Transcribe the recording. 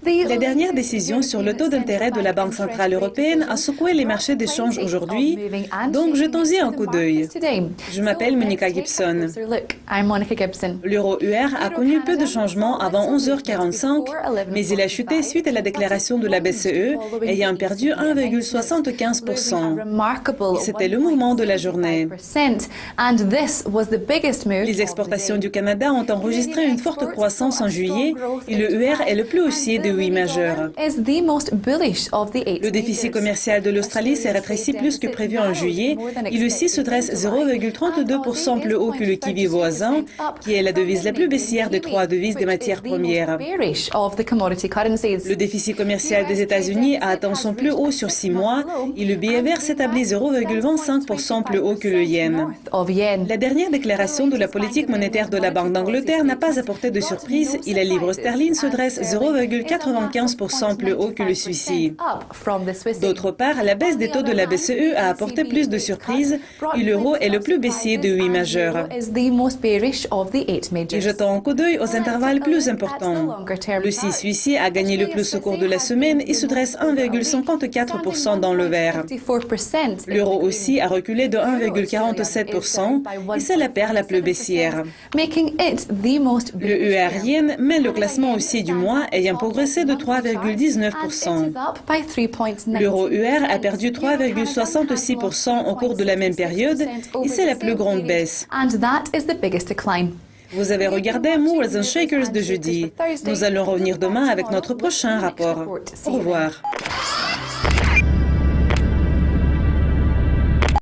La dernière décision sur le taux d'intérêt de la Banque centrale européenne a secoué les marchés d'échange aujourd'hui, donc jetons-y un coup d'œil. Je m'appelle Monica Gibson. L'euro UR a connu peu de changements avant 11h45, mais il a chuté suite à la déclaration de la BCE, ayant perdu 1,75%. C'était le mouvement de la journée. Les exportations du Canada ont enregistré une forte croissance en juillet et le UR est le plus haussier des 8 majeurs. Le déficit commercial de l'Australie s'est rétréci plus que prévu en juillet. Il aussi se dresse 0,32% plus haut que le kiwi voisin, qui est la devise la plus baissière des trois devises des matières premières. Le déficit commercial des États-Unis a atteint son plus haut sur 6 mois et le billet vert s'établit 0,25% plus haut que le yen. La dernière déclaration de la politique monétaire de la Banque d'Angleterre n'a pas apporté de surprise et la livre sterling se dresse 0,95% plus haut que le Suisse. D'autre part, la baisse des taux de la BCE a apporté plus de surprises et l'euro est le plus baissier des 8 majeurs. Et jetons un coup d'œil aux intervalles plus importants. Le 6 suisse a gagné le plus au cours de la semaine et se dresse 1,54% dans le vert. L'euro aussi a reculé de 1,47% et c'est la paire la plus baissière. Le UR yen mène le classement haussier du mois ayant progressé de 3,19%. L'euro UR a perdu 3,66% au cours de la même période et c'est la plus grande baisse. Vous avez regardé Movers and Shakers de jeudi. Nous allons revenir demain avec notre prochain rapport. Au revoir.